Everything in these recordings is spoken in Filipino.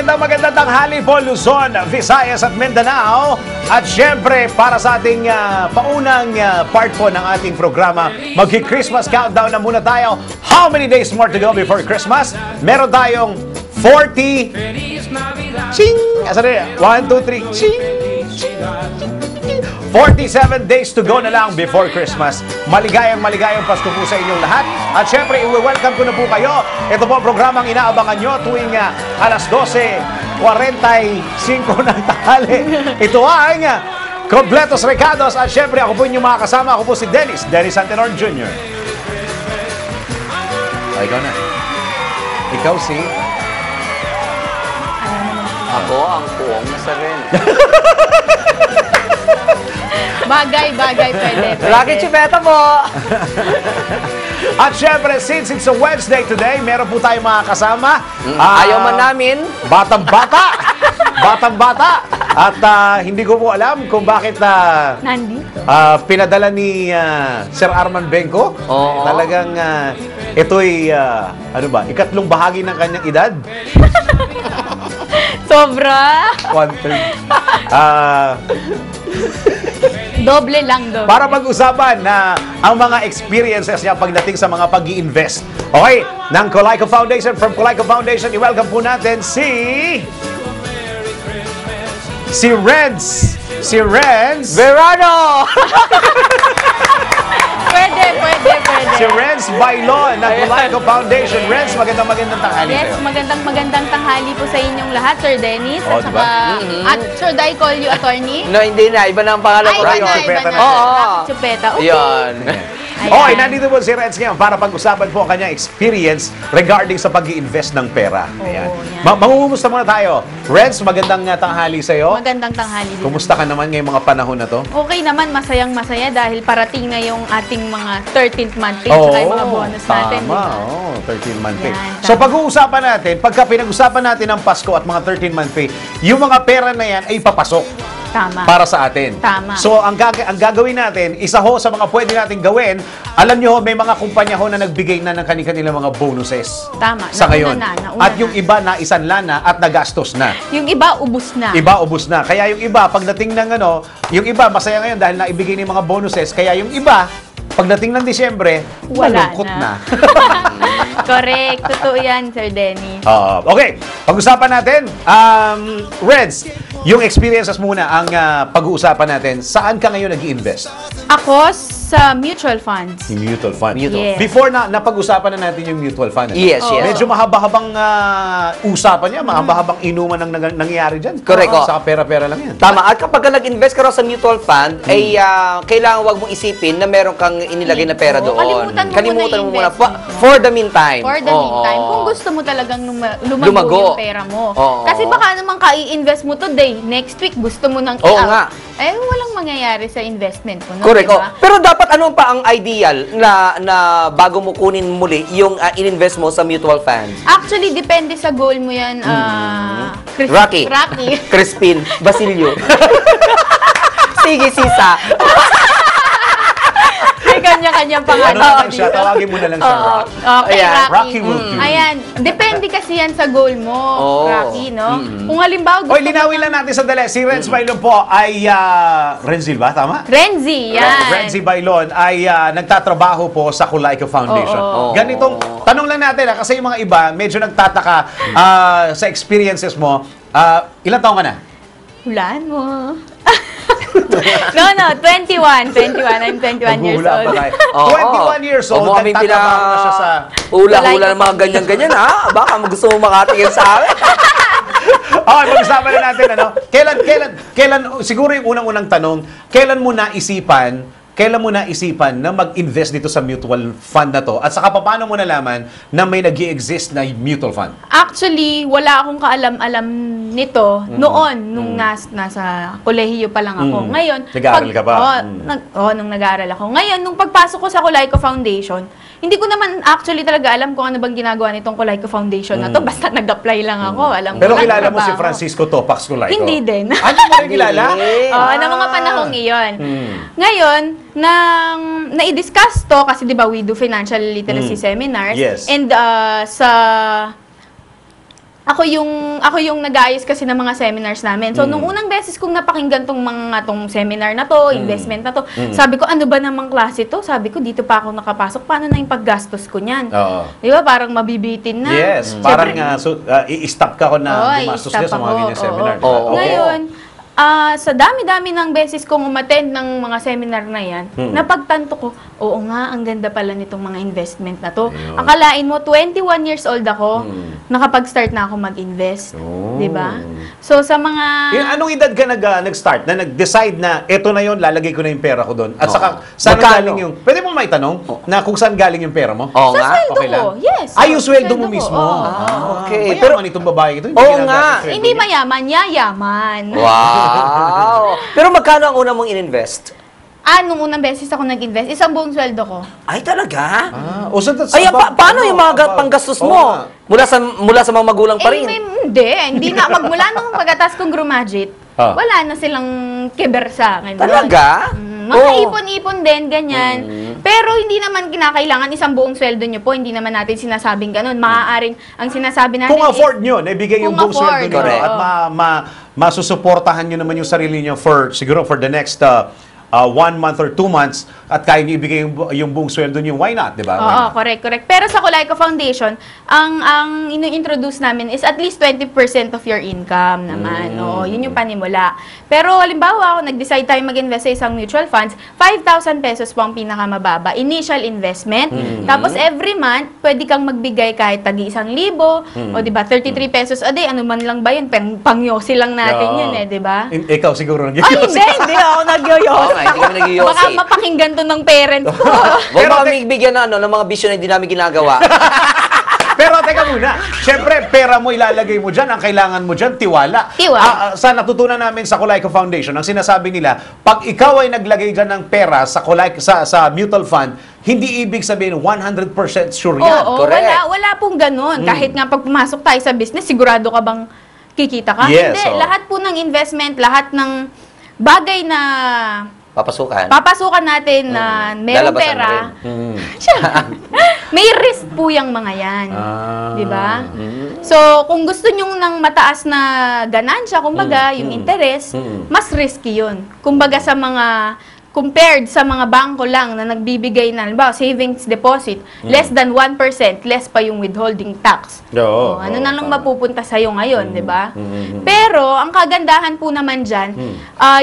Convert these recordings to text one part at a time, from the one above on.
magandang tanghali po Luzon, Visayas at Mindanao. At syempre, para sa ating paunang part po ng ating programa, magki-Christmas countdown na muna tayo. How many days more to go before Christmas? Meron tayong 40... Ching! Asa na yan? 1, 2, 3. Ching! 47 days to go na lang before Christmas. Maligayang Pasko po sa inyong lahat. At syempre, i-welcome ko na po kayo. Ito po ang programang inaabangan nyo tuwing alas 12:45 ng tanghali. Ito ang Kompletos Recados. At syempre, ako po inyong mga kasama. Ako po si Dennis Santenor Jr. O, ikaw na. Ikaw si... Ako ang puong nasa rin. Bagay, pwede. Lucky Chipeta po! At syempre, since it's a Wednesday today, meron po tayong mga kasama. Ayaw man namin. Batang-bata! At hindi ko po alam kung bakit Nandito. pinadala ni Sir Arman Benko. Oo. Talagang ito'y, ikatlong bahagi ng kanyang edad. Sobra. 1/3. Doble lang. Para pag-usapan na ang mga experiences niya pagdating sa mga pag-i-invest. Okay, ng Colaco Foundation, from Colaco Foundation, i-welcome po natin si Renz Verano! Pwede. Si Renz Bailon ng Colaco Foundation. Renz, magandang tanghali Yes, sa'yo. magandang tanghali po sa inyong lahat, Sir Dennis. Oh, At saka, at should I call you attorney? No, hindi na. Iba na ang pangalan ko. Ay, iba na. Oo. Chupeta. Okay. Yan. Ayan. Okay, nandito po si Renz ngayon para pag-usapan po ang kanyang experience regarding sa pag-i-invest ng pera. Ayan. yan. Mangungumusta muna tayo. Renz, magandang tanghali sa'yo. Magandang tanghali din. Kumusta ka naman ngayong mga panahon na to? Okay naman, masayang-masaya dahil parating na yung ating mga 13th month pay saka yung mga bonus natin. Tama, Diba? 13-month pay. Yan, So tama. pag-uusapan natin, pagka pinag-usapan natin ang Pasko at mga 13-month pay, yung mga pera na yan ay papasok Tama. para sa atin. Tama. So ang gagawin natin, isa ho sa mga pwede natin gawin, alam nyo, may mga kumpanya ho na nagbigay na ng kanilang mga bonuses. Tama. Sa ngayon. Nauna At yung iba na isanla na at nagastos na. Yung iba, ubus na. Iba ubos na. Kaya yung iba, pagdating ng yung iba masaya ngayon dahil naibigay ng mga bonuses. Kaya yung iba, pagdating ng Disyembre, Wala malungkot na. Correct. Totoo yan, Sir Denny. Okay, pag-usapan natin. Reds, yung experiences muna ang pag-uusapan natin. Saan ka ngayon nag-i-invest? Ako sa mutual funds. Yung mutual fund. Yes. Before na napag-usapan na natin yung mutual fund. Yes, yes. Medyo mahaba-habang usapan niya, mahaba-habang inuman ang nangyayari dyan. Correct. Sa pera-pera lang yan. Tama. At kapag nag-invest ka raw sa mutual fund, ay kailangan wag mong isipin na meron kang inilagay na pera doon. Kalimutan mo muna For the meantime. For the meantime, kung gusto mo talagang lumago yung pera mo. Oo. Kasi baka naman i-invest mo today, next week gusto mo nang Oo i-out. nga. Eh, walang mangyayari sa investment mo. No? Correct. Diba? Pero dapat ano pa ang ideal na bago mo kunin muli yung in-invest mo sa mutual funds? Actually, depende sa goal mo yan. Rocky. Crispin. Basilio. Sige, Sisa. May kanya-kanyang pangalan. Ano na lang siya? Tawagin mo na lang siya, Rocky. Okay, Ayan. Rocky will do. Ayan. Depende kasi yan sa goal mo, Rocky, no? Kung halimbawa gusto Oy, linawin lang natin sandali. Si Renz Bailon po ay Renzil ba? Tama? Renzi, yan. Renzi Bailon ay nagtatrabaho po sa Colaco Foundation. Oo. Ganitong, tanong lang natin kasi yung mga iba medyo nagtataka sa experiences mo. Ilang taon ka na? Hulaan mo. No, 21. I'm 21 years Maghuhula old. pa tayo. Oo. 21 years old, Huwag mo kaming nagtatrabaho na siya sa... Hula-hula ng mga ganyan-ganyan, ha? Baka gusto mo makatingin sa akin. Okay, pag-usapan na natin, kailan, siguro yung unang-unang tanong, kailan mo naisipan na mag-invest dito sa mutual fund na to? At saka paano mo nalaman na may nag-i-exist na mutual fund? Actually, wala akong kaalam-alam nito noon nung nasa kolehiyo pa lang ako. Ngayon, Nag-aaral ka pa? Nung nag-aaral ako. Ngayon, nung pagpasok ko sa Colaco Foundation, hindi ko naman actually talaga alam kung ano bang ginagawa nitong Colaco Foundation na to. Basta nag-apply lang ako. Alam ko Pero lang kilala mo si trabaho. Francisco Topax Colaco? Hindi din. Ano mo rin kilala? Ng mga panahong iyon. Ngayon, nang na-discuss to, kasi di ba we do financial literacy seminars. Yes. And sa ako yung nag-aayos kasi ng mga seminars namin. So, nung unang beses kong napakinggan tong seminar na to, investment na to, sabi ko, ano ba namang klase to? Sabi ko, dito pa ako nakapasok. Paano na yung paggastos ko niyan? Di ba? Parang mabibitin na. Yes, parang i-stop ka ko na gumastos ka sa mga ganyan seminar. Ngayon, sa dami-dami ng beses kong umattend ng mga seminar na yan, napagtanto ko, oo nga, ang ganda pala nitong mga investment na to. Akalain mo, 21 years old ako, nakapag-start na ako mag-invest. Di ba? So, sa mga... Anong edad ka nag-start na nag-decide na eto na yon, lalagay ko na yung pera ko doon? At saka, saan galing yung... Pwede mo may tanong na kung saan galing yung pera mo? Oo nga. Sweldo ko, yes. Yung sweldo mo mismo. Okay. Pero itong babae ito, Oo nga. Hindi mayaman, yayaman. Wow! Pero magkano ang una mong in-invest? Nung unang beses ako nag-invest, isang buong sweldo ko. Ay, talaga? Paano yung mga panggastos mo? Mula sa mga magulang pa rin? Hindi na. Magmula nung pagkatas kong graduate, wala na silang kiber sa akin. Talaga? Makaipon-ipon din, ganyan. Pero hindi naman kinakailangan isang buong sweldo nyo po. Hindi naman natin sinasabing ganun. Maaaring, ang sinasabi natin kung afford nyo, naibigay yung buong sweldo nyo. Correct. At masusuportahan nyo naman yung sarili nyo siguro for the next 1 month or 2 months at kaya nyo ibigay yung buong sweldo nyo, why not? Diba? Oo, correct. Pero sa Colayco Foundation, ang ino-introduce namin is at least 20% of your income naman. Oo, yun yung panimula. Pero halimbawa, ako nag-decide tayo mag-invest sa isang mutual funds, 5,000 pesos po ang pinakamababa. Initial investment. Tapos every month, pwede kang magbigay kahit tagi 1,000. O diba, 33 pesos a day. Ano man lang ba yun? Pangyosi lang natin yun diba? Ikaw siguro nagyoyosi. Hindi ako nagyoyosi. Hindi kami nag-yosi. Baka mapakinggan to ng parents ko. Huwag mo kami bigyan ng mga bisyo na hindi namin ginagawa. Pero teka muna, syempre pera mo ilalagay mo dyan, ang kailangan mo dyan, tiwala. Sa natutunan namin sa Colayco Foundation, ang sinasabi nila, pag ikaw ay naglagay dyan ng pera sa mutual fund, hindi ibig sabihin 100% sure yan. Oo, wala pong ganun. Kahit nga pag pumasok tayo sa business, sigurado ka bang kikita ka? Yes, hindi, lahat po ng investment, lahat ng bagay na papasukan natin na merong pera. May risk po yung mga yan. Di ba? So, kung gusto nyo ng mataas na ganansya, kumbaga, yung interest, mas risky yun. Kumbaga sa mga compared sa mga bangko lang na nagbibigay na, halimbawa, savings deposit, less than 1%, less pa yung withholding tax. Ano na lang mapupunta sa'yo ngayon, di ba? Pero, ang kagandahan po naman dyan,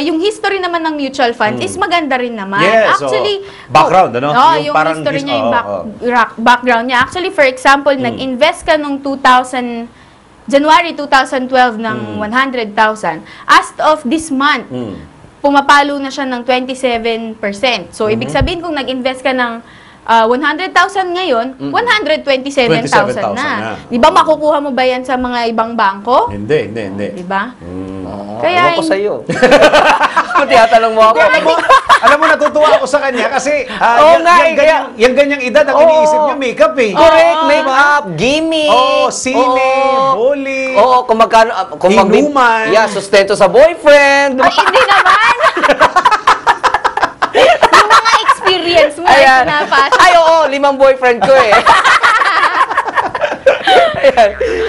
yung history naman ng mutual funds is maganda rin naman. Yes, actually, background, ano? Yung history niya, yung background niya. Actually, for example, nag-invest ka nung January 2012 ng 100,000. As of this month, pumapalo na siya ng 27%. So, ibig sabihin kung nag-invest ka ng 100,000 ngayon, 127,000 na. Di ba makukuha mo ba yan sa mga ibang bangko? Hindi. Di ba? Kaya ako sa'yo. Tinatanong mo ako. Alam mo, natutuwa ako sa kanya kasi yung ganyang edad ang iniisip niya, makeup Correct, makeup, gimmick. Sine, bowling. Kung magkano, inuman. Sustento sa boyfriend. Ay, hindi naman. Yung mga experience mo ay pinapasok. Ay, 5 boyfriend ko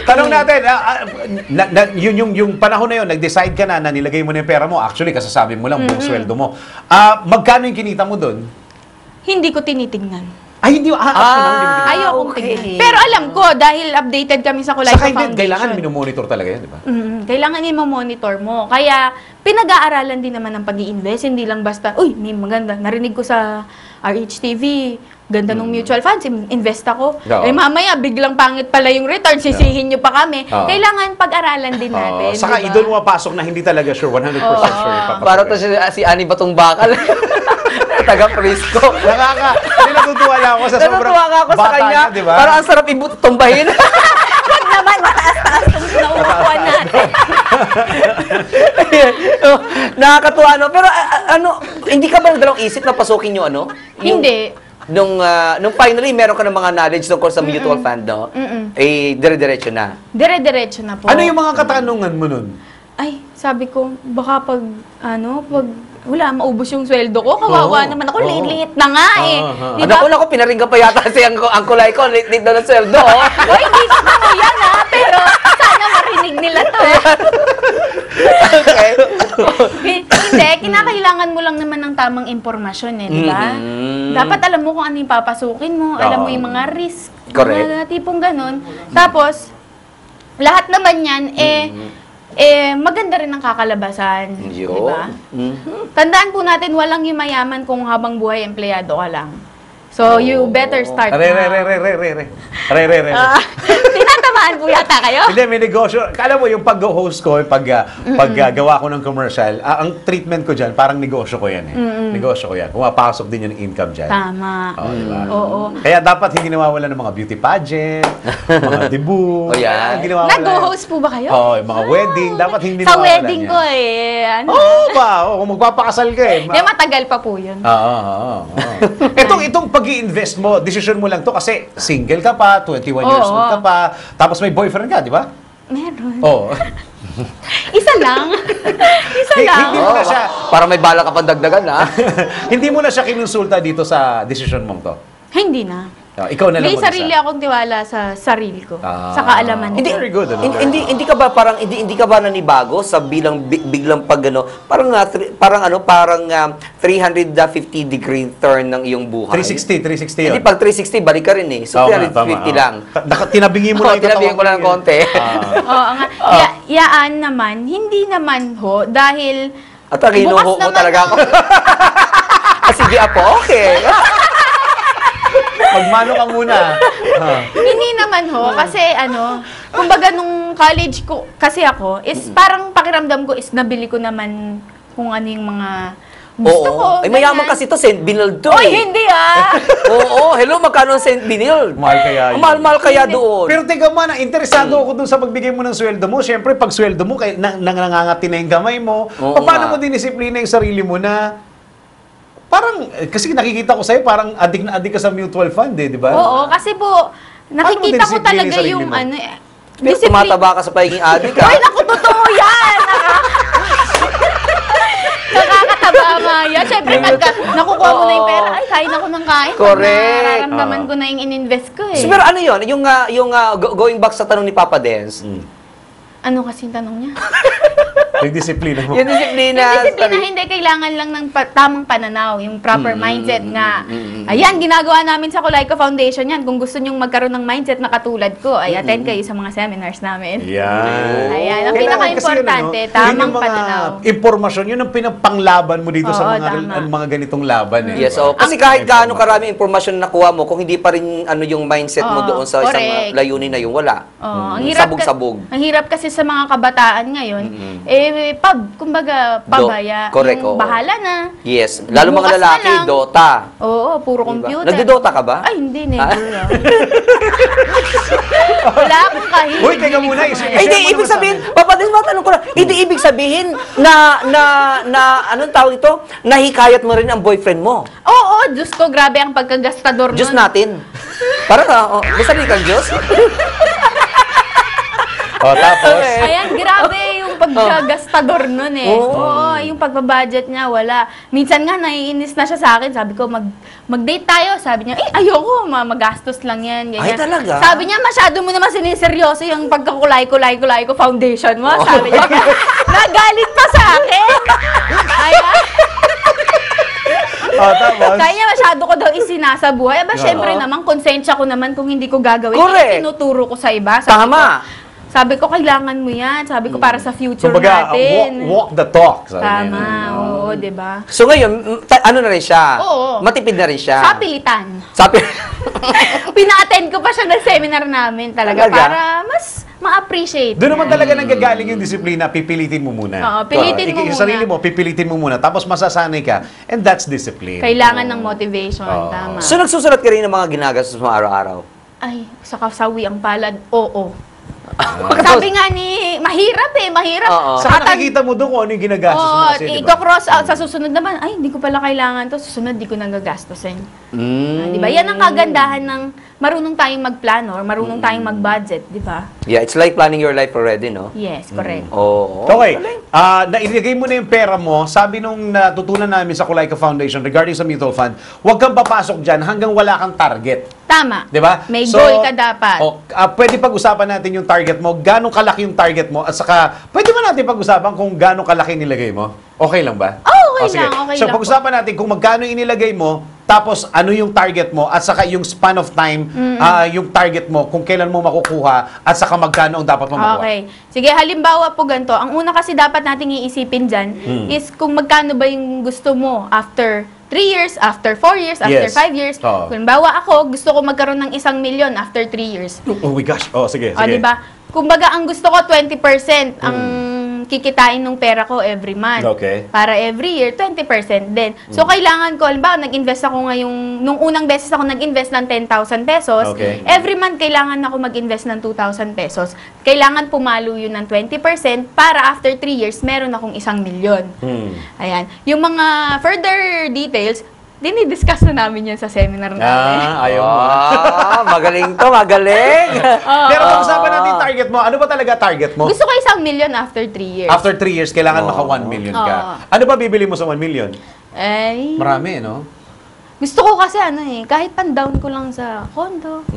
Tanong natin, yung panahon na yun, nag-decide ka na nilagay mo na yung pera mo, actually, kasasabi mo lang, buong sweldo mo. Magkano yung kinita mo doon? Hindi ko tinitingnan. Ay, hindi. Ayokong tingnan. Pero alam ko, dahil updated kami sa Colayco Foundation. Kailangan minomonitor talaga yan, di ba? Kailangan i-monitor mo. Kaya, pinag-aaralan din naman ng pag-i-invest. Hindi lang basta, uy, may maganda. Narinig ko sa RHTV, ganda ng mutual funds, invest ako. Mamaya, biglang pangit pala yung return, sisihin nyo pa kami. Kailangan pag-aralan din natin. Saka diba? Idol mo papasok na hindi talaga sure, 100% sure. Para to si Ani Batong Bakal. Taga-Frisco. Natutuwa lang ako sa sobrang bata niya, di ba? Parang ang sarap tumbahin. Huwag naman, mataas-taas itong nauupuan natin. Nakakatuwa, no? Pero hindi ka ba nagdalawang isip na pasukin yung Hindi. Nung finally, meron ka ng mga knowledge tungkol sa mutual fund, no? Dire-diretso na. Dire-diretso na po. Ano yung mga katanungan mo nun? Ay, sabi ko, baka pag wala, maubos yung sweldo ko. Kawawa naman ako, late na nga Diba? Ako, pinaringga pa yata si ang Colayco, late na ng sweldo. Hindi ko yan pero sana nila to. Okay. Hindi, kinakailangan mo lang naman ng tamang impormasyon di ba? Dapat alam mo kung ano yung papasukin mo, alam mo yung mga risk. Correct. Mga tipong ganun. Tapos, lahat naman yan, maganda rin ang kakalabasan. Di ba? Tandaan po natin, walang yumayaman kung habang buhay empleyado ka lang. So, you better start now. Tinatamaan po yata kayo? Hindi, may negosyo. Kala mo yung pag-host ko, paggawa ko ng commercial, ang treatment ko dyan, parang negosyo ko yan Negosyo ko yan. Pumapasok din yung income dyan. Tama. Diba? Oo. Kaya dapat hindi nawawala ng mga beauty pageant, mga debut. Yan. Nag-host po ba kayo? Yung mga wedding. Dapat hindi Sa nawawala wedding yan. ko Kung magpapakasal ka Hindi, matagal pa po yun. Itong pag-i-invest mo, decision mo lang to kasi single ka pa, 21 years old ka pa, tapos may boyfriend ka, di ba? Meron. Oo. Isa lang. Isa lang. Hindi mo na siya, Para may bala ka pang dagdagan, ha? hindi mo na siya kinonsulta dito sa decision mong to. Hindi na. Ikaw na lang May mag-isa. sarili akong tiwala sa sarili ko. Sa kaalaman ko. Hindi, Very good, ano? hindi ka ba parang hindi ka ba nanibago sa biglang pag parang 350 degree turn ng iyong buhay. 360 Hindi yun. pag 360 balik ka rin eh. So 350 lang. Tinabingi mo lang yung Tinabigyan ko lang ng konti. Oo nga. Yaan naman, hindi naman ho, dahil At ang hinuho bukas mo naman talaga ako. Sige apo, okay. Magmano ka muna. Hindi naman ho, kasi kumbaga nung college ko, kasi ako, is parang pakiramdam ko is nabili ko naman kung ano yung mga gusto ko. Ay, mayaman kasi to, St. Benil to Oy, eh. hindi Hello, magkano ang St. Benil? Mahal kaya yun. Mahal kaya doon. Pero teka man, interesado ako dun sa pagbigay mo ng sweldo mo. Siyempre, pag sweldo mo, nangangati na yung gamay mo. Oo Paano nga. mo dinisiplina yung sarili mo na parang, kasi nakikita ko sa'yo, parang adik na adik ka sa mutual fund di ba? Oo, kasi po, nakikita ko disiplina talaga yung sarili yung mo? Pero tumataba ka sa pagiging adik, ha? Ay, naku, totoo yan! Nakakataba nga yan. Siyempre, pagka nakukuha mo na yung pera, ay, kain ako ng kain. Correct. Nararamdaman ko na yung in-invest ko eh. So, pero ano yun? Yung going back sa tanong ni Papa Dance, Ano kasi yung tanong niya? Yung disiplina mo. yung disiplina. Yung disiplina, hindi. Kailangan lang ng tamang pananaw, yung proper mindset nga. Ayan, ginagawa namin sa Kulayko Foundation yan. Kung gusto nyong magkaroon ng mindset na katulad ko, ay attend kayo sa mga seminars namin. Yan. Ayan, ang Kailangan pinaka-importante, kasi yun, tamang yun yung mga pananaw. impormasyon, yun ang pinapanglaban mo dito sa Oo, mga ganitong laban. Yes, so kasi kahit gaano karami impormasyon na nakuha mo, kung hindi pa rin yung mindset mo Oo, doon sa isang correct. layunin na yung wala. Oh, ang hirap Sabog-sabog. Ang hirap kasi sa mga kabataan ngayon, kumbaga, pabaya. Correct, Yung oo. bahala na. Yes, lalo mga Bukas na lalaki, lang. Dota. Oo, puro Diba? computer. Nagdodota ka ba? Ay, hindi, never. Wala akong kahilig. Uy, teka muna, Hindi, ibig sabihin, papadin mo, tanong ko na, hindi ibig sabihin na anong tawag ito? Nahikayat mo rin ang boyfriend mo. Oo, Diyos ko, grabe ang pagkagastador nun. Diyos natin. Parang, basta rin kang Diyos. Tapos, Ayan, grabe yung pagkagastador nun eh. Oo, yung pagbabudget niya, wala. Minsan nga, naiinis na siya sa akin. Sabi ko, mag-date tayo. Sabi niya, ayoko, magastos lang yan. Ganyan. Ay, talaga? Sabi niya, masyado mo naman siniseryoso yung pagkakulay ko foundation mo. Sabi niya, nagalit pa sa akin. Ayan. tapos, Kaya niya, masyado ko daw isinasabuhay. Aba, syempre naman, konsensya ko naman kung hindi ko gagawin. Correct. Tinuturo ko sa iba. Sabi ko, kailangan mo yan. Sabi ko, para sa future kumbaga, natin. walk the talk. Tama, oo, di ba? So ngayon, ano na rin siya? Oo. Matipid na rin siya. Sa pilitan. Sabi, Pina-attend ko pa siya ng seminar namin talaga, Talaga? para mas ma-appreciate. Doon naman talaga nanggagaling yung disiplina, pipilitin mo muna. Oo, pilitin mo Yung muna. sarili mo, pipilitin mo muna. Tapos masasanay ka. And that's discipline. Kailangan ng motivation, Oo. tama. so nagsusulat ka rin ng mga ginagastos mo araw-araw? Ay, sa kasawi ang palad, oo. Sabi nga ni, mahirap. Oo. Saka nakikita mo doon kung ano yung ginagastos mo kasi, di ba? Iko-cross out sa susunod naman, ay, hindi ko pala kailangan to. Susunod, di ko nagagastusin. Di ba? Yan ang kagandahan ng marunong tayong magplano or marunong tayong mag-budget, di ba? Yeah, it's like planning your life already, no? Yes, correct. Oo. Okay. Nailagay mo na yung pera mo. Sabi nung natutunan namin sa Kulaika Foundation regarding sa mutual fund, huwag kang papasok dyan hanggang wala kang target. Tama. Di ba? May goal ka dapat. Pwede pag-usapan natin yung target mo, gano'ng kalaki yung target mo, at saka, pwede ba natin pag-usapan kung gano'ng kalaki nilagay mo? Okay lang ba? Okay sige. lang, okay so, lang pag-usapan natin kung magkano inilagay mo, tapos ano yung target mo, at saka yung span of time, yung target mo, kung kailan mo makukuha, at saka magkano ang dapat mo makuha. Okay. Sige, halimbawa po ganito. Ang una kasi dapat nating iisipin dyan is kung magkano ba yung gusto mo after 3 years, after 4 years, after Yes. 5 years. Oo. Kung bawa ako, gusto ko magkaroon ng 1 million after 3 years. Oh my gosh. Sige. O, di ba? Kumbaga, ang gusto ko 20% ang kikitain ng pera ko every month. Okay. Para every year, 20% din. So, kailangan ko, halimbawa, nag-invest ako ngayong, nung unang beses ako nag-invest ng 10,000 pesos, Okay. every month, kailangan ako mag-invest ng 2,000 pesos. Kailangan pumalo yun ng 20% para after 3 years, meron akong 1 milyon. Ayan. Yung mga further details, dinidiscuss na namin yan sa seminar namin. Ayaw mo. Magaling to, magaling. Pero pag-usapan natin yung target mo, ano ba talaga target mo? Gusto ko 1 million after 3 years. After 3 years, kailangan maka 1 million ka. Ano ba bibili mo sa 1 million? Ay, Marami, no? gusto ko kasi kahit pan-down ko lang sa condo.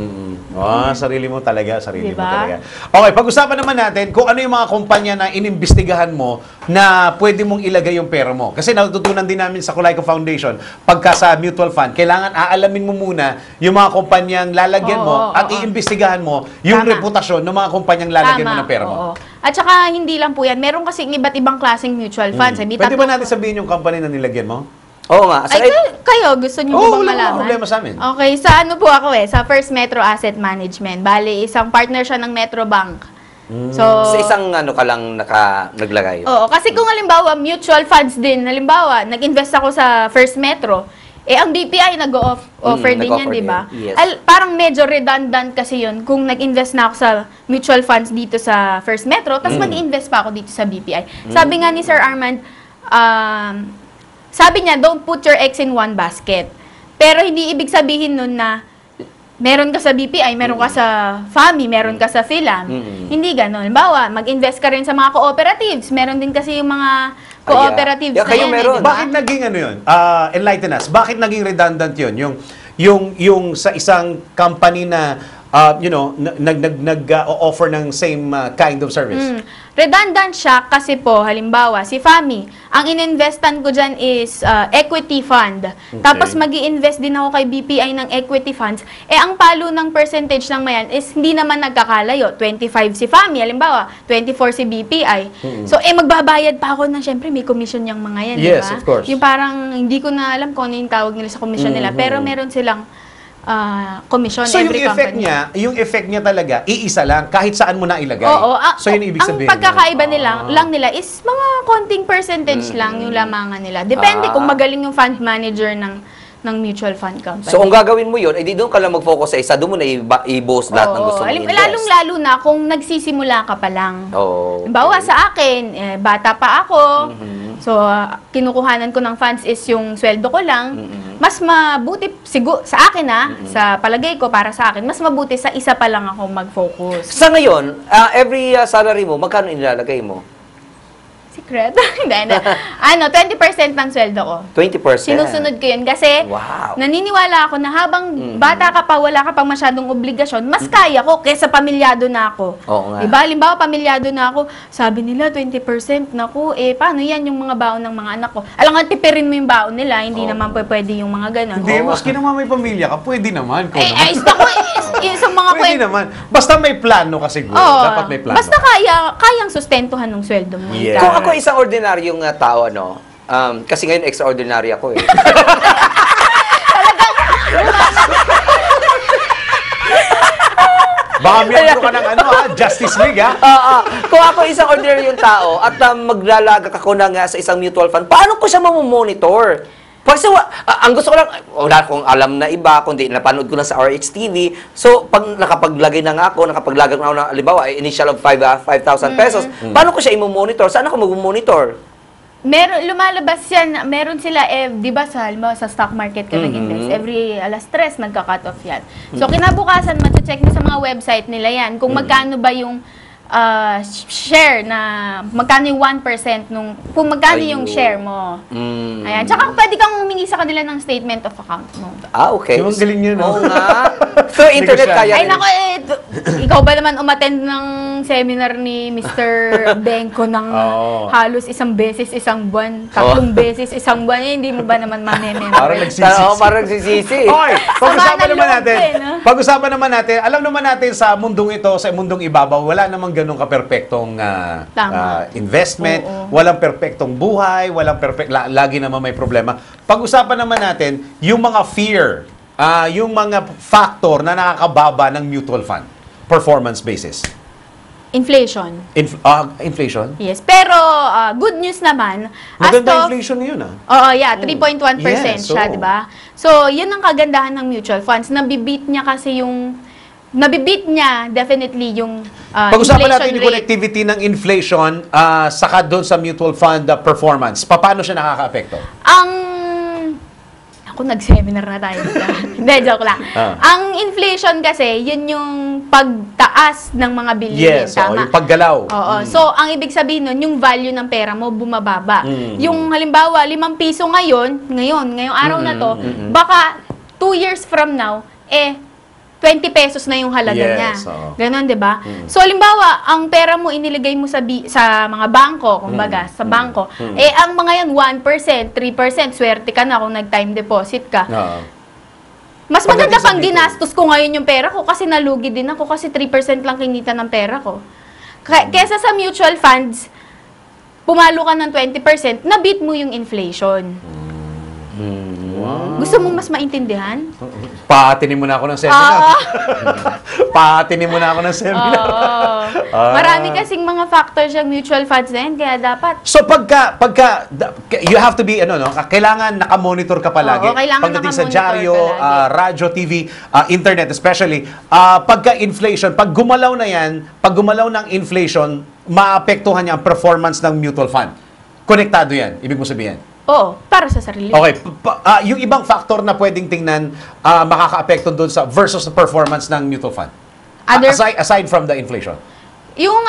Sarili mo talaga, sarili mo Diba? talaga. Okay, pag-usapan naman natin kung ano yung mga kumpanya na inimbestigahan mo na pwede mong ilagay yung pera mo. Kasi natutunan din namin sa Kulaika Foundation, pagka sa mutual fund, kailangan aalamin mo muna yung mga kumpanyang lalagyan mo at iimbestigahan mo yung Tama. reputasyon ng mga kumpanyang lalagyan mo ng pera mo. Oo. At saka, hindi lang po yan. Meron kasi iba't ibang klaseng mutual funds. May Pwede ba tatlo- natin sabihin yung company na nilagyan mo? Oo nga. Ay, kayo, gusto niyo Oo, ba wala malaman? problema sa amin. Okay, sa ano po ako sa First Metro Asset Management. Bali, isang partner siya ng Metro Bank. So, Sa isang ano ka lang naglagay. oo, kasi kung halimbawa, mutual funds din, halimbawa, nag-invest ako sa First Metro, ang BPI nag-offer din yan, nag-offer di ba? din, yes. Parang medyo redundant kasi yun kung nag-invest na ako sa mutual funds dito sa First Metro, tapos mag-invest pa ako dito sa BPI. Sabi nga ni Sir Armand, sabi niya, don't put your eggs in one basket. Pero hindi ibig sabihin nun na meron ka sa BPI, meron ka sa FAMI, meron ka sa PhilAm. Hindi ganon. Halimbawa, mag-invest ka rin sa mga cooperatives. Meron din kasi yung mga cooperatives Yeah, kayo na yan, meron. di ba? Bakit naging ano yun? Enlighten us. Bakit naging redundant yun? Yung sa isang company na nag-offer ng same kind of service. Redundant siya kasi po, halimbawa, si FAMI, ang ininvestan ko dyan is equity fund. Tapos mag-i-invest din ako kay BPI ng equity funds. Ang palo ng percentage ng mayan is hindi naman nagkakalayo. 25 si FAMI, halimbawa, 24 si BPI. So, magbabayad pa ako ng, syempre, may commission yung mga yan, Yes, di ba? of course. Yung parang, hindi ko na alam kung ano yung tawag nila sa commission nila, pero meron silang commission So yung every effect company. yung effect niya talaga, iisa lang, kahit saan mo na ilagay. Oo. So yun ibig sabihin. Ang pagkakaiba lang nila is mga konting percentage lang yung lamangan nila. Depende kung magaling yung fund manager ng mutual fund company. So, kung gagawin mo yun, di doon ka lang mag-focus sa isa, doon mo na i-boast lahat ng gusto mo i-invest. Lalong-lalo na kung nagsisimula ka pa lang. Oo. Halimbawa sa akin, bata pa ako, so kinukuhanan ko ng funds is yung sweldo ko lang. Mas mabuti, sa akin sa palagay ko, para sa akin, mas mabuti sa isa pa lang ako mag-focus. Sa ngayon, every salary mo, magkano inilalagay mo? Secret? Hindi. 20% ng sweldo ko. 20%? Sinusunod ko yun kasi Wow. naniniwala ako na habang bata ka pa, wala ka pang masyadong obligasyon, mas kaya ko kesa pamilyado na ako. Oo nga. Diba? Halimbawa, pamilyado na ako, sabi nila 20%, naku, paano yan yung mga baon ng mga anak ko? Alam nga, tipirin mo yung baon nila, hindi naman pwede yung mga ganon. Hindi, maski naman may pamilya ka, pwede naman. Sa mga Pwede naman. Basta may plano ka siguro. Oo. Dapat may plano. Basta kayang sustentuhan ng sweldo mo. Yeah. Kung ako isang ordinaryong tao, kasi ngayon extraordinary ako eh. Baka miyembro ka ng Justice League, ha? Kung ako isang ordinaryong tao at maglalagak ako sa isang mutual fund, paano ko siya mamomonitor? Kasi ang gusto ko lang, wala akong alam na iba, kundi napanood ko na sa RHTV. So, pag nakapaglagay na nga ako, nakapaglagay na ako ng, halimbawa, initial of 5,000 pesos, paano ko siya i-monitor? Saan ako mag-monitor? lumalabas yan, meron sila, di ba halimbawa sa stock market ka nag-invest, every alas 3, nagka-cut off yan. So, kinabukasan, check mo sa mga website nila yan, kung magkano ba yung share na, magkano yung 1% kung magkano yung share mo. Ayan. Tsaka pwede kang humingi sa kanila ng statement of account mo. Okay. Yung galing yun, no? Oo nga. So, internet kaya Ay, nako, ikaw ba naman umattend ng seminar ni Mr. Benko ng halos isang beses, isang buwan, 3 beses, isang buwan, hindi mo ba naman mamememorize? Parang nagsisisi. Parang nagsisisi. Oy, pag-usapan naman loob natin. eh, no? Pag-usapan naman natin, alam naman natin sa mundong ito, sa mundong ibabaw, wala namang ganun ka-perpektong investment, walang perpektong buhay, lagi naman may problema. Pag-usapan naman natin yung mga fear, yung mga factor na nakakababa ng mutual fund, performance basis. Inflation. Inflation? Yes. Pero, good news naman. Maganda inflation yun, Oo, yeah. 3.1% Yes, siya, di ba? So, yun ang kagandahan ng mutual funds. Nabibit niya definitely yung Pag-usapan natin inflation yung rate. connectivity ng inflation saka doon sa mutual fund performance. Paano siya nakaka-apekto? Ako, nag-seminar na tayo. Hindi, joke lang. Ang inflation kasi, yun yung pagtaas ng mga bilihin. Yes, tama? yung paggalaw. Oo. So, ang ibig sabihin nun, yung value ng pera mo bumababa. Yung halimbawa, 5 piso ngayong araw na to, baka 2 years from now, 20 pesos na yung halaga niya. Ganon, di ba? So, halimbawa, ang pera mo iniligay mo sa mga bangko, kumbaga, sa bangko, ang mga yan, 1%, 3%, swerte ka na kung nag-time deposit ka. Mas maganda pang ginastos ko ngayon yung pera ko kasi nalugi din ako kasi 3% lang kinita ng pera ko. Kesa sa mutual funds, pumalo ka ng 20%, na-beat mo yung inflation. Gusto mo mas maintindihan? Paatinin mo na ako ng seminar. Paatinin mo na ako ng seminar. Marami kasing mga factors yung mutual funds na yan, kaya dapat. So you have to be kailangan naka-monitor ka palagi. Kailangan pagdating sa naka-monitor dyaryo, palagi. radyo, TV, internet especially, pagka-inflation, pag gumalaw ng inflation, maapektuhan niya ang performance ng mutual fund. Konektado yan, ibig mo sabihin. Oo, para sa sarili. Okay, yung ibang factor na pwedeng tingnan makaka-apekto doon versus the performance ng mutual fund. Aside from the inflation. Yung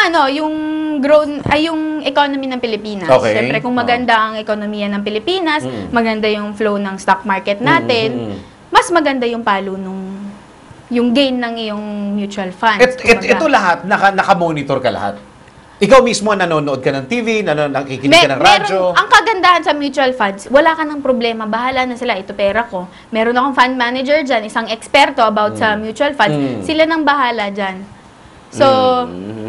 yung economy ng Pilipinas. Okay. Siyempre, kung maganda ang ekonomiya ng Pilipinas, maganda yung flow ng stock market natin, mas maganda yung palo yung gain ng iyong mutual funds. Ito lahat, naka-monitor ka lahat. Ikaw mismo, nanonood ka ng TV, nakikinig ka ng radyo. Ang kagandahan sa mutual funds, wala ka ng problema. Bahala na sila, ito pera ko. Meron akong fund manager dyan, isang eksperto about sa mutual funds. Sila nang bahala dyan. So,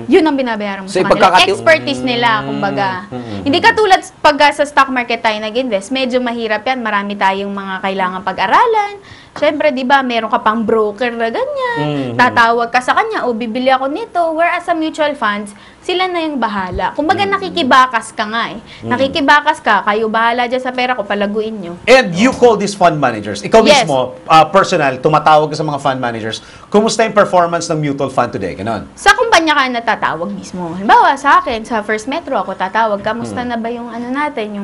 yun ang binabayaran mo sa kanila. Expertise nila, kumbaga. Hindi katulad pag sa stock market tayo nag-invest, medyo mahirap yan. Marami tayong mga kailangan pag-aralan. Siyempre, di ba, meron ka pang broker na ganyan. Tatawag ka sa kanya, o bibili ako nito. Whereas sa mutual funds, sila na yung bahala. Kumbaga, nakikibakas ka nga Nakikibakas ka, kayo bahala dyan sa pera ko, palaguin nyo. And you call these fund managers. Ikaw mismo, personal, tumatawag ka sa mga fund managers. Kumusta yung performance ng mutual fund today? Ganon. Sa kumpanya ka natatawag mismo. Halimbawa, sa akin, sa First Metro, ako tatawag. Kamusta na ba yung natin,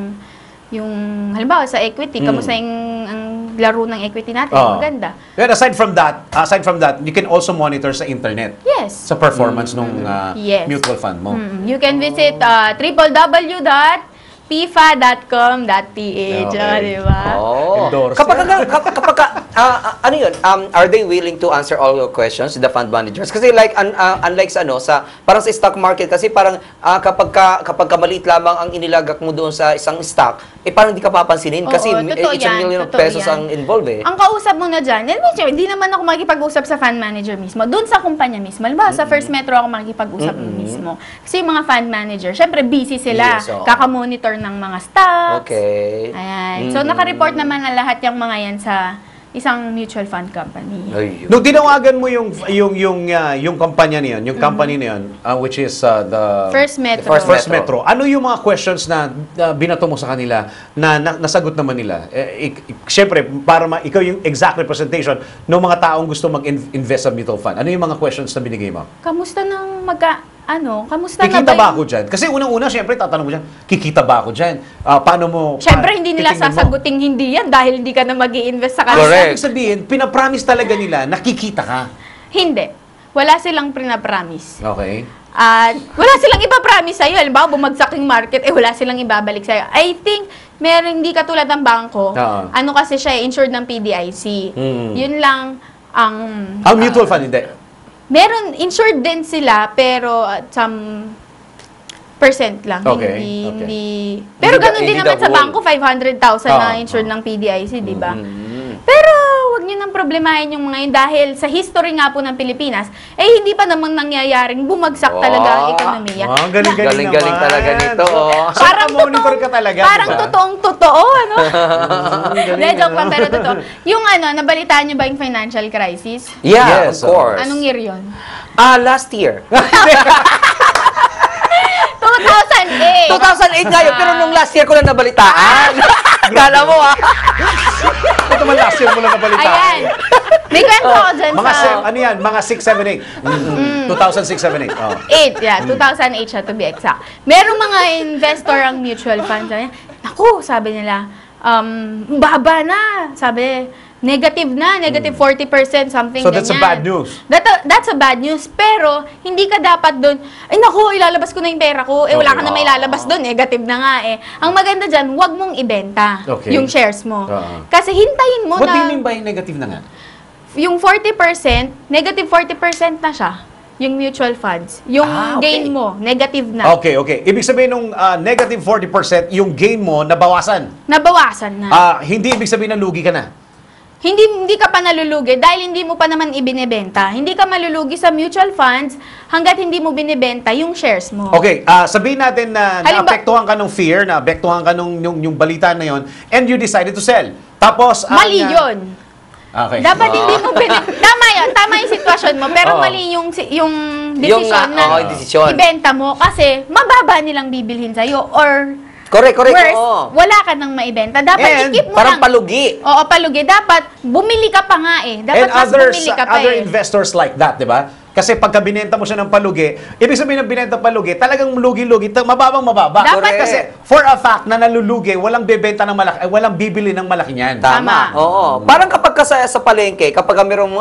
yung halimbawa sa equity, kamusta ang laro ng equity natin, maganda. And aside from that, you can also monitor sa internet. Yes. Sa performance ng mutual fund mo. You can visit www.pifa.com.ph, di ba? Endorse. Ano yun? Are they willing to answer all your questions, the fund managers? Kasi unlike parang sa stock market, kasi parang kapag maliit lamang ang inilagak mo doon sa isang stock, parang hindi ka papansinin kasi it's a million of pesos ang involved Ang kausap mo na dyan, hindi naman ako makikipag-usap sa fund manager mismo, doon sa kumpanya mismo. Halimbawa, sa First Metro ako makikipag-usap mismo. Kasi yung mga fund manager, syempre busy sila, kakamonitor ng mga stocks. Okay. Ayan. So, naka-report naman na lahat yung mga yan sa isang mutual fund company. Nung tinawagan mo yung kumpanya niyon, yung company niyon, which is the First Metro. First Metro. Ano yung mga questions na binato mo sa kanila na nasagot naman nila? Siyempre, para ikaw yung exact representation ng mga taong gusto mag-invest sa mutual fund. Ano yung mga questions na binigay mo? Kamusta kamusta na Kikita ba ba ako dyan? Kasi unang-una, syempre, tatanong mo dyan, kikita ba ako dyan? Paano mo... Syempre, hindi nila titingnan mo? sasaguting hindi yan dahil hindi ka na mag-i-invest sa kanila. Correct. Ibig sabihin, pinapromise talaga nila, nakikita ka. Hindi. Wala silang pinapromise. Okay. At wala silang ipapromise sa'yo. Halimbawa, bumagsak yung market, wala silang ibabalik sa'yo. I think, hindi katulad ng bangko. Oo. Ano kasi siya, insured ng PDIC. Yun lang ang... Ang mutual fund, hindi. Meron, insured din sila, pero some percent lang. Okay, Hindi. okay. Pero Hindi ganun din the naman sa whole. bangko, 500,000 na insured ng PDIC, di ba? Pero wag niyo nang problemahin yung mga yun dahil sa history nga po ng Pilipinas, hindi pa namang nangyayaring bumagsak talaga ang ekonomiya. Galing-galing Galing-galing naman. talaga nito, oh. So, monitor ka talaga, Parang diba? totoong-totoo, ano? Galing, Hindi, joke ano? lang, pero totoo. Yung nabalitaan niyo ba yung financial crisis? Yeah, Yes, of course. Anong year yun? Last year. 2008! 2008 nga yun, pero nung last year ko lang nabalitaan. Kala mo, Ito man last year mo lang nabalitaan. Ayan. May kwento ako dyan Mga, sa... ano yan? Mga 6, 7, 8. 2006, 7, 8. Oh. 8, yeah. 2008 siya to be exact. Merong mga investor ang mutual funds. Naku, sabi nila, baba na. Sabi, negative na, negative 40%, something So that's a ganyan. bad news. That's a bad news. Pero, hindi ka dapat doon, ay naku, ilalabas ko na yung pera ko. Wala ka na may ilalabas doon, negative na nga eh. Ang maganda dyan, huwag mong ibenta Okay. yung shares mo. Oo. Kasi hintayin mo What do you na, mean by negative na nga? yung 40%, negative 40% na siya. Yung mutual funds. Yung okay. gain mo, negative na. Okay. Ibig sabihin nung negative 40%, yung gain mo nabawasan. Nabawasan na. Hindi ibig sabihin na lugi ka na. Hindi ka pa nalulugi dahil hindi mo pa naman ibinebenta. Hindi ka malulugi sa mutual funds hanggat hindi mo binebenta yung shares mo. Okay, sabihin natin na naapektuhan ka ng fear, naapektuhan ka nung yung balita na yon, and you decided to sell. Tapos, Mali yun. Okay. Dapat hindi mo tama yun, tama yung sitwasyon mo, pero Oo. mali yung desisyon na yung desisyon. ibenta mo kasi mababa nilang bibilhin sa'yo or Correct. worse, Oo. wala ka nang maibenta. Dapat And i-keep mo Parang lang. palugi. Oo, palugi. Dapat bumili ka pa nga eh. Dapat And mas bumili ka pa other eh. investors like that, di ba? Kasi pagka binenta mo siya ng palugi, ibig sabihin ng binenta palugi, talagang lugi-lugi, mababang-mababa. Dapat Kasi for a fact na nalulugi, walang bebenta ng malaki, walang bibili ng malaki niyan. Tama. Oo. Parang kapag sa palengke, kapag merong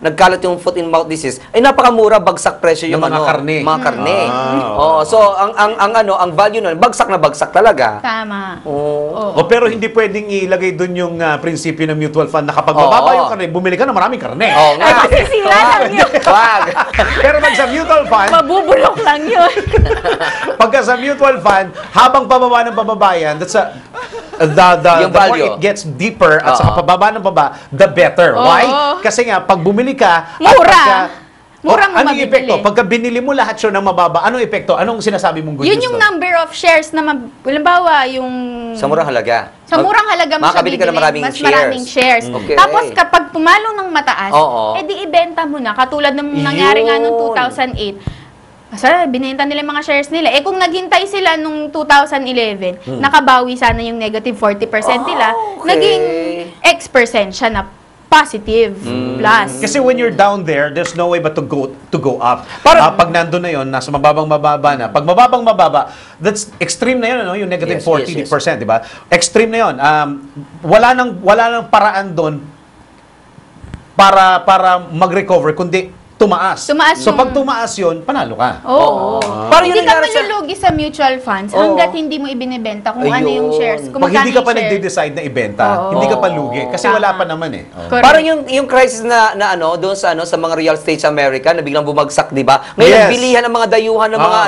nagkalat yung foot and mouth disease, ay napakamura, bagsak presyo yung Ng mga karne. Mga karne. Ah. Oo. So ang value nun, bagsak na bagsak talaga. Tama. Oo. Oo. Pero hindi pwedeng ilagay doon yung prinsipyo ng mutual fund na kapag Oo. mababa yung karne, bumili ka ng maraming karne. Oo nga. Masisira lang yun. Wag. Pero pag sa mutual fund, Mabubulok lang yun. pagka sa mutual fund, habang pababa ng pababayan, that's Yung the more value. it gets deeper at Oo. sa pababa ng baba, the better. Oo. Why? Kasi nga, pag bumili ka, at Mura. pagka- Mura mo anong mabibili. epekto? Pagka binili mo lahat yun ng mababa, anong epekto? Anong sinasabi mong good Yun news yung doon? number of shares na, halimbawa, yung... Sa murang halaga. Sa murang halaga mo siya makakabili ka ng maraming mas shares. maraming shares. Okay. Tapos kapag pumalo ng mataas, Oo. edi ibenta mo na. Katulad ng nangyari nga noong 2008. Kasi binenta nila yung mga shares nila. Kung naghintay sila nung 2011, nakabawi sana yung negative 40% nila, okay. naging X% siya na positive plus. Kasi when you're down there, there's no way but to go up. Parang- Pag nandun na yon, nasa mababang mababa na. Pag mababang mababa, that's extreme na yun, ano? Yung negative Yes, 40%, yes, yes. di ba? Extreme na yun. Wala nang paraan doon para mag-recover, kundi tumaas. Tumaas So yung- pag tumaas yun, panalo ka. Oo. Parang Hindi yun ka nangyari sa- malulugi sa mutual funds Oo. hanggat hindi mo ibinebenta kung ano yung Ayun. shares. Kung Pag magkano hindi ka pa yung share. nagde-decide na ibenta, Oo. hindi ka pa lugi. Kasi Tama. wala pa naman eh. Oh. Correct. Parang yung crisis na doon sa sa mga real estate sa America na biglang bumagsak, 'di ba? Ngayon Yes. nagbilihan ng mga dayuhan ng mga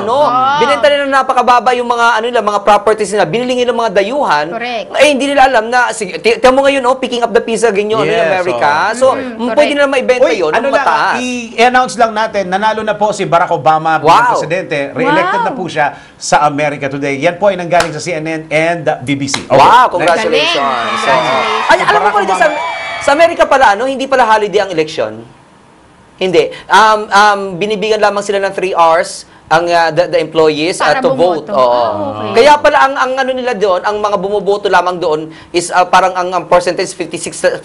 binenta nila ng napakababa yung mga mga properties nila. Binili nila ng mga dayuhan. Correct. Hindi nila alam na sige, tiyan mo ngayon picking up the pizza ganyan in Yes, America. So, correct. pwede nila maibenta Uy, yun ano ng lang, mataas. i-announce lang natin, nanalo na po si Barack Obama bilang Wow. presidente. Re-elected Wow. na po siya sa America Today. Yan po ay nanggaling sa CNN and BBC. Okay. Wow, Next. congratulations. Congratulations. Ay, alam mo Barack pala dito Obama. sa Amerika pala hindi pala holiday ang election. Hindi. Binibigyan lamang sila ng 3 hours ang the employees Para to vote. bumoto. Oo. Okay. Kaya pala ang ano nila doon, ang mga bumoboto lamang doon is parang ang percentage 56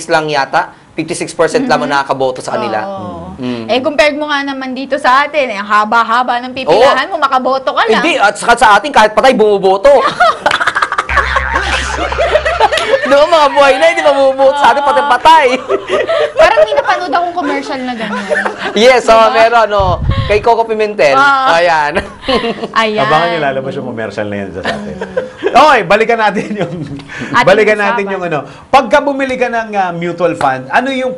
lang yata 56% lamang nakakaboto sa kanila. Oo. Eh, compared mo nga naman dito sa atin, ang haba-haba ng pipilahan mo, makaboto ka lang. Hindi, at saka sa atin, kahit patay, bumuboto. Noong mga buhay na, hindi mabubuto sa atin, pati patay. Parang may napanood akong commercial na gano'n. Yes, meron, kay Coco Pimentel. Ayan. Ayan. Abangan nyo lalabas yung commercial na yan sa atin. Okay, balikan natin yung yung ano. Pagka bumili ka ng mutual fund, ano yung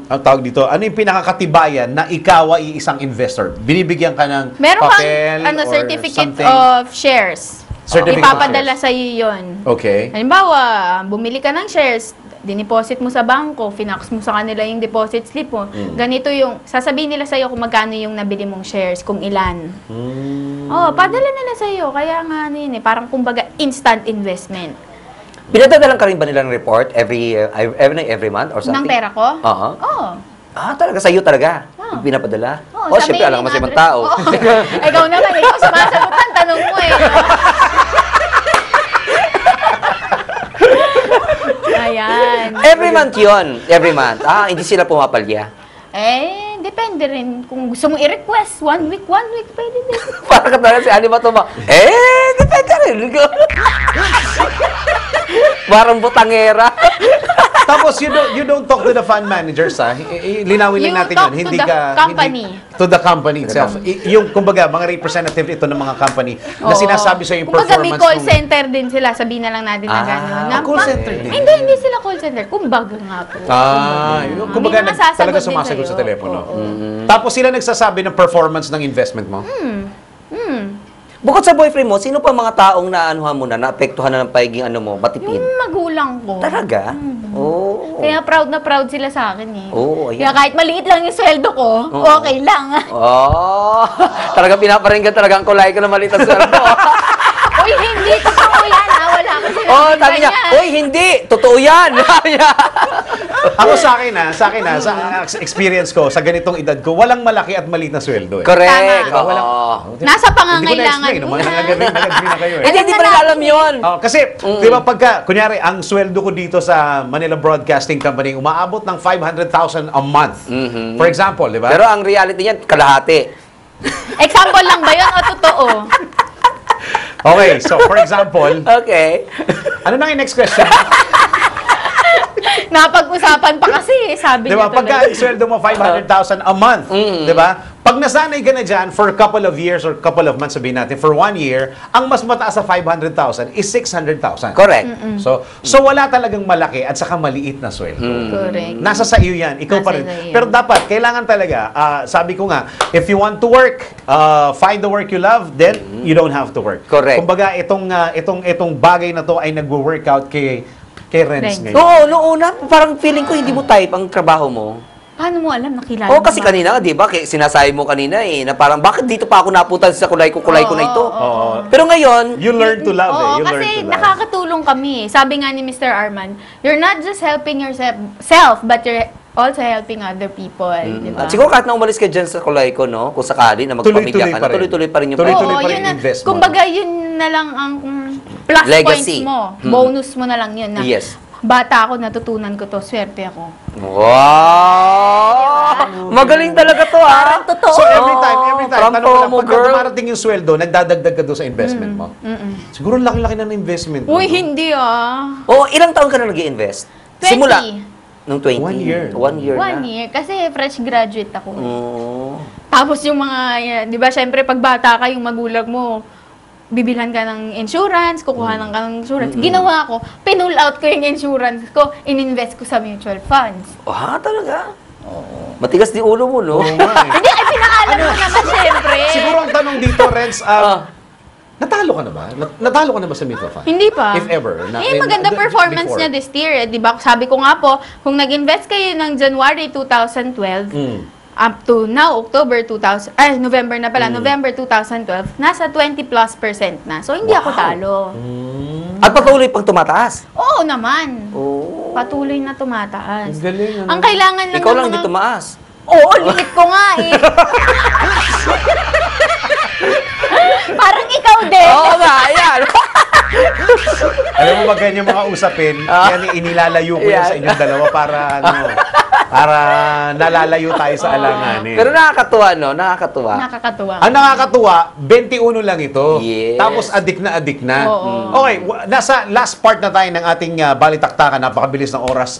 ang tawag dito, ano yung pinakakatibayan na ikaw ay isang investor? Binibigyan ka ng Meron papel kang or certificate something? of shares. Certificate Ipapadala of sa iyo yun. Okay. Halimbawa, bumili ka ng shares, diniposit mo sa bangko, finax mo sa kanila yung deposit slip mo. Ganito yung, sasabihin nila sa iyo kung magkano yung nabili mong shares, kung ilan. Padala nila sa iyo. Kaya nga parang kumbaga instant investment. Pinadadalan ka rin ba nilang report every month or something? Ng pera ko? Oo. Oo. Talaga sa'yo talaga? Pinapadala? Oo, sa Siyempre, alam mo sa ibang tao. Ikaw naman, ikaw sumasagutan, tanong mo eh. Ayan. Every month yun. Every month. Hindi sila pumapalya. Depende rin. Kung gusto mo i-request, one week, pwede din. Para ka talaga si Ani Matuma. Depende rin. Parang butangera. Tapos you don't talk to the fund managers, linawin lang natin yun. Hindi ka company. To the company itself. Yung kumbaga mga representative ito ng mga company na sinasabi sa yung kumbaga, performance. Kumbaga may call center din sila, sabihin na lang natin na gano'n. Call center din. Hindi sila call center. Kumbaga nga po. Kumbaga talaga sumasagot sa telepono. Tapos sila nagsasabi ng performance ng investment mo. Bukod sa boyfriend mo, sino pa mga taong naanuhan mo na, naapektuhan na ng pagiging matipid? Yung magulang ko. Talaga? Kaya proud na proud sila sa akin eh. Ayan. Kaya kahit maliit lang yung sweldo ko, okay lang. Talaga pinaparinggan talaga ang kulay ko na maliit ang sweldo. Uy, hindi. Totoo yan. Wala ko sila. Sabi niya, uy, hindi. Totoo yan. Ako sa akin sa experience ko, sa ganitong edad ko, walang malaki at maliit na sweldo eh. Correct. Nasa pangangailangan mo na. Nag-agree na kayo eh. Hindi pa rin alam yun. Kasi, di ba pagka, kunyari, ang sweldo ko dito sa Manila Broadcasting Company, umaabot ng 500,000 a month. For example, di ba? Pero ang reality niyan, kalahati. Example lang ba yun o totoo? Okay, so for example, Okay. ano na yung next question? Napag-usapan pa kasi, sabi Diba? niya tuloy. Pagka ang sweldo mo 500,000 a month, diba? Pag nasanay ka na dyan for a couple of years or couple of months, sabihin natin, for 1 year, ang mas mataas sa 500,000 is 600,000. Correct. So wala talagang malaki at saka maliit na sweldo. Correct. Nasa sa iyo yan. Ikaw pa Nasa rin. iyo. Pero dapat, kailangan talaga, sabi ko nga, if you want to work, find the work you love, then you don't have to work. Correct. Kumbaga, itong bagay na to ay nagwo-workout kay Renz ngayon. Oo, noong una, parang feeling ko hindi mo type ang trabaho mo. Paano mo alam? Nakilala Kasi mo ba? kanina, di ba, sinasabi mo kanina na parang, bakit dito pa ako naputan sa kulay ko na ito? Pero ngayon, You learn to love You learn kasi to love. nakakatulong kami. Sabi nga ni Mr. Arman, you're not just helping yourself, but you're also helping other people. Diba? At siguro kahit na umalis ka dyan sa kulay ko, kung sakali na magpamilya ka na, tuloy-tuloy pa rin yung Tuloy-tuloy pa rin yun na, invest mo. kumbaga, yun na lang ang plus Legacy. points mo. Bonus mo na lang yun. Na, Yes. Bata ako, natutunan ko to. Swerte ako. Wow! Magaling talaga to, Parang totoo. So every time, From tanong ko lang, promo, pagka girl. dumarating yung sweldo, nagdadagdag ka doon sa investment mo. Siguro laki-laki na ng investment mo. Uy, no? hindi Ilang taon ka na nag-i-invest? 20. Simula? Nung 20? 1 year. 1 year na. 1 year. Kasi fresh graduate ako. Oh. Tapos yung mga, di ba, syempre, pag bata ka, yung magulang mo, bibilhan ka ng insurance, kukuhanan ka ng insurance. Ginawa ko, pinull out ko yung insurance ko, ininvest ko sa mutual funds. Talaga? Matigas di ulo mo, no? Oo nga eh. Hindi, ay pinaalam mo naman, syempre. Siguro ang tanong dito, Renz, natalo ka na ba? Natalo ka na ba sa mutual fund? Hindi pa. If ever. Maganda performance before. niya this year. Di ba? Sabi ko nga po, kung nag-invest kayo ng January 2012, up to now, November na pala, November 2012, nasa 20+% na. So, hindi ako talo. At patuloy pang tumataas. Oo naman. Oh. Patuloy na tumataas. Ang galing, ano? Ang kailangan lang Ikaw ng lang mga- di tumaas. Oo, limit ko nga eh. Parang ikaw din. Oo nga, ayan. Alam mo, mga ganyan mga usapin, yan inilalayo ko yan sa inyong dalawa para para nalalayo tayo sa alanganin. Pero nakakatuwa, no? Nakakatuwa. Nakakatuwa. Ang nakakatuwa, 21 lang ito. Yes. Tapos adik na. Oo. Okay, nasa last part na tayo ng ating balitaktakan, napakabilis ng oras.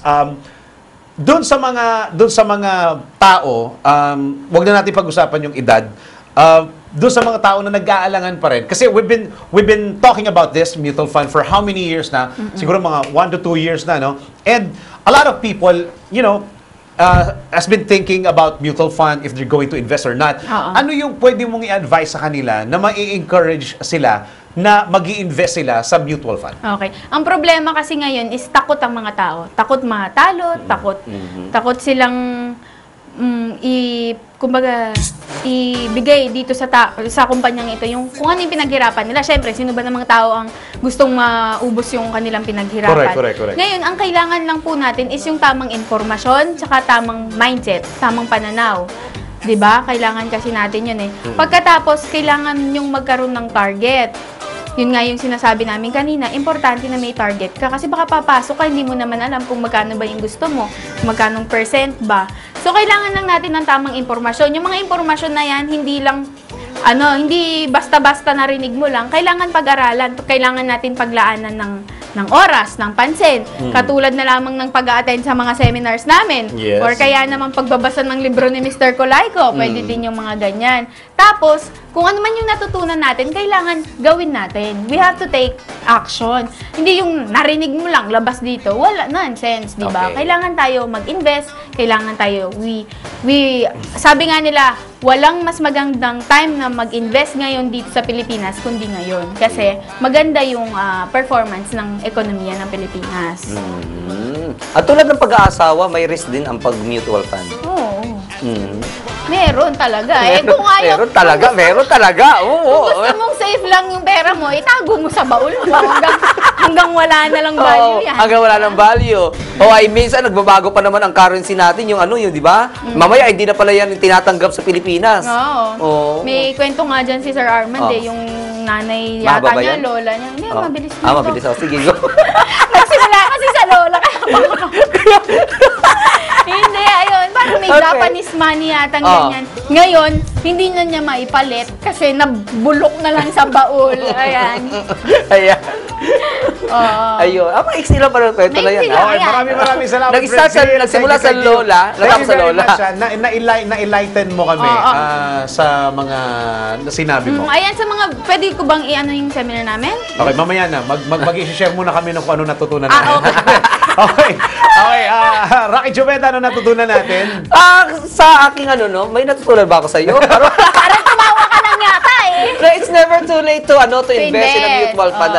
Doon sa mga tao, wag na natin pag-usapan yung edad. Doon sa mga tao na nag-aalangan pa rin. Kasi we've been talking about this mutual fund for how many years na? Siguro mga 1 to 2 years na, no? And a lot of people, has been thinking about mutual fund, if they're going to invest or not. Ano yung pwede mong i-advise sa kanila na ma-encourage sila na mag-i-invest sila sa mutual fund? Okay. Ang problema kasi ngayon is takot ang mga tao. Takot matalo, takot silang ibigay dito sa kumpanyang ito yung kung ano yung pinaghirapan nila. Siyempre, sino ba ng mga tao ang gustong maubos yung kanilang pinaghirapan? Correct. Ngayon, ang kailangan lang po natin is yung tamang informasyon, tsaka tamang mindset, tamang pananaw. 'Di ba? Kailangan kasi natin yun eh. Pagkatapos, kailangan yung magkaroon ng target. Yun nga yung sinasabi namin kanina, importante na may target ka. Kasi baka papasok ka, hindi mo naman alam kung magkano ba yung gusto mo, magkano percent ba. So, kailangan lang natin ng tamang impormasyon. Yung mga impormasyon na yan, hindi basta-basta narinig mo lang. Kailangan pag-aralan, kailangan natin paglaanan ng oras, ng pansin. Katulad na lamang ng pag-a-attend sa mga seminars namin. Yes. Or kaya naman pagbabasa ng libro ni Mr. Colayco, pwede din yung mga ganyan. Tapos, kung ano man yung natutunan natin, kailangan gawin natin. We have to take action. Hindi yung narinig mo lang, labas dito. Wala, nonsense, di ba? Okay. Kailangan tayo mag-invest, kailangan tayo, sabi nga nila, walang mas magandang time na mag-invest ngayon dito sa Pilipinas kundi ngayon. Kasi maganda yung performance ng ekonomiya ng Pilipinas. At tulad ng pag-aasawa, may risk din ang pag-mutual fund. Oo. Meron talaga. Kung ayaw, Meron talaga. Oo. kung gusto mong safe lang yung pera mo, itago mo sa baul mo hanggang wala na lang value yan. Hanggang wala ng value. Minsan nagbabago pa naman ang currency natin, yung di ba? Mamaya, hindi na pala yan tinatanggap sa Pilipinas. Oo. May kwento nga dyan si Sir Armand yung nanay yata Mahaba ba niya, yan? lola niya. Hindi, mabilis na Mabilis ako. Sige, go. Nagsimula kasi sa lola. Hindi, ayun. Parang may Japanese money yata ganyan. Ngayon, hindi na niya maipalit kasi nabulok na lang sa baul. Ayan. Ayun. Maiksi lang pala kwento na yan. Maiksi lang. Okay, maraming salamat. Nagsimula sa lola. Natapos sa lola. Na-enlighten mo kami sa mga sinabi mo. Ayan, sa mga, pwede ko bang i-ano yung seminar namin? Okay, mamaya na. Mag-i-share muna kami ng kung ano natutunan natin. Okay. Okay, Rocky Joveta, ano natutunan natin? Sa aking may natutunan ba ako sa iyo? Parang tumawa ka lang yata eh. No, it's never too late to invest in a mutual fund.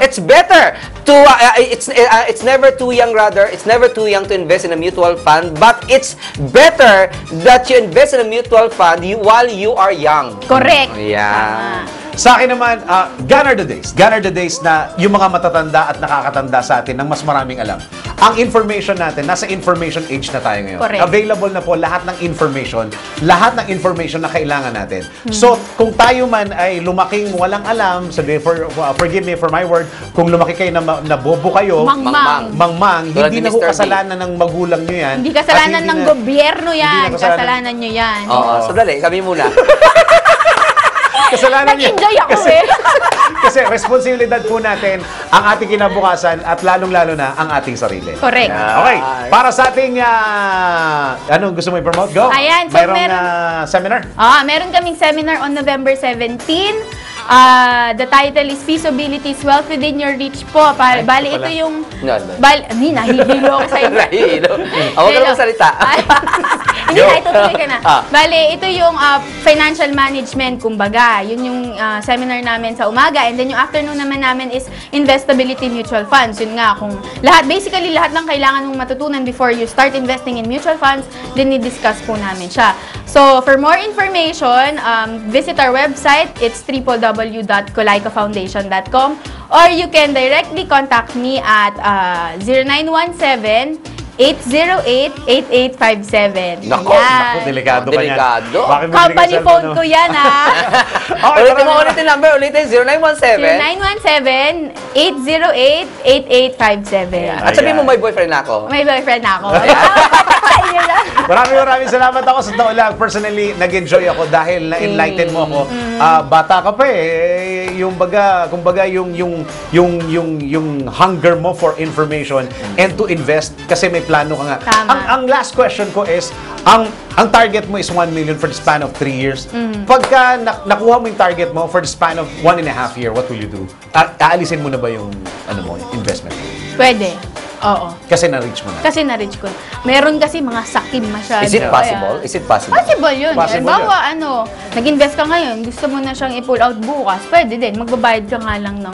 It's better to it's never too young, rather. It's never too young to invest in a mutual fund, but it's better that you invest in a mutual fund while you are young. Correct. Yeah. Sa akin naman, gone are the days. Gone are the days na yung mga matatanda at nakakatanda sa atin ng mas maraming alam. Ang information natin, nasa information age na tayo ngayon. Correct. Available na po lahat ng information na kailangan natin. So, kung tayo man ay lumaking walang alam, forgive me for my word, kung lumaki kayo na bobo kayo, mangmang, hindi na ho kasalanan ng magulang nyo yan. Hindi kasalanan ng gobyerno yan. Kasalanan nyo yan. Oo, sandali, kami muna. Kasalanan niya. Nag-enjoy ako Kasi responsibilidad po natin ang ating kinabukasan at lalong-lalo na ang ating sarili. Correct. Okay, para sa ating, ano gusto mo i-promote? Go! Ayan, so mayroong seminar? Meron kaming seminar on November 17. The title is Feasibility is Wealth Within Your Reach po. Bali, ito yung... Nahihilo ako sa inyo. Nahihilo. Huwag ka naman salita. Hindi na, itutuloy ka na. Bali, ito yung financial management, kumbaga. Yun yung seminar namin sa umaga. And then yung afternoon naman namin is investability mutual funds. Yun nga, basically lahat ng kailangan mong matutunan before you start investing in mutual funds, then i-discuss po namin siya. So, for more information, visit our website. It's www.colaycofoundation.com, or you can directly contact me at 0917 0917-808-8857. Nako, Naku, delikado ka yan. Delikado. Bakit mo Company binigay sa phone ano? ko yan, ha? Okay, Ulitin mo maraming- ulit yung number. Ulitin, 0917. 0917-808-8857. At sabihin mo, may boyfriend na ako. May boyfriend na ako. Sa inyo lang. Maraming salamat ako. Sa totoo lang, personally, nag-enjoy ako dahil na-enlighten mo ako. Bata ka pa eh. Yung kumbaga yung hunger mo for information and to invest kasi may plano ka nga. Tama. Ang last question ko is, ang target mo is 1 million for the span of 3 years. Pagka nakuha mo yung target mo for the span of 1.5 year, what will you do? Aalisin mo na ba yung investment mo? Pwede. Oo. Kasi na-reach mo na. Kasi na-reach ko. Meron kasi mga sakim masyado. Is it possible? Kaya- Is it possible? Possible yun. Possible Halimbawa, nag-invest ka ngayon, gusto mo na siyang i-pull out bukas, pwede din. Magbabayad ka nga lang ng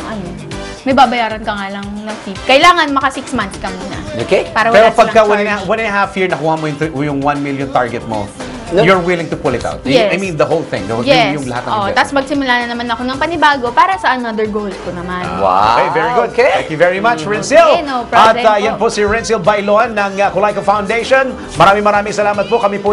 may babayaran ka nga lang ng fee. Kailangan maka 6 months ka muna. Okay. Para Pero wala pagka silang charge. 1.5 year nakuha mo yung 1 million target mo, No. you're willing to pull it out. Yes. I mean, the whole thing. Yes. Yung lahat ng Oh, investment. tapos magsimula na naman ako ng panibago para sa another goal ko naman. Wow. Okay, very good. Okay. Thank you very much, Rensil. Okay, no problem At po. yan po si Rensil Bailon ng Kulayko Foundation. Maraming salamat po. Kami po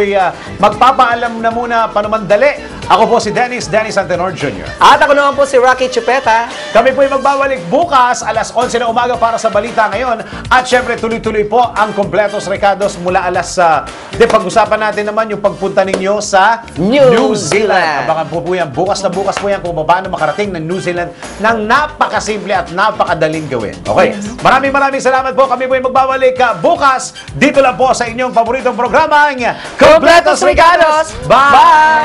magpapaalam na muna panumandali. Ako po si Dennis Antenor Jr. At ako naman po si Rocky Chupeta. Kami po ay magbabalik bukas alas 11 na umaga para sa balita ngayon. At syempre tuloy-tuloy po ang Kompletos Recados mula alas pag-usapan natin naman yung pagpunta ninyo sa New Zealand. Abangan po yan. Bukas na po yan kung paano makarating ng New Zealand ng napakasimple at napakadaling gawin. Okay. Maraming salamat po. Kami po ay magbabalik bukas dito lang po sa inyong paboritong programa, Kompletos Recados. Bye!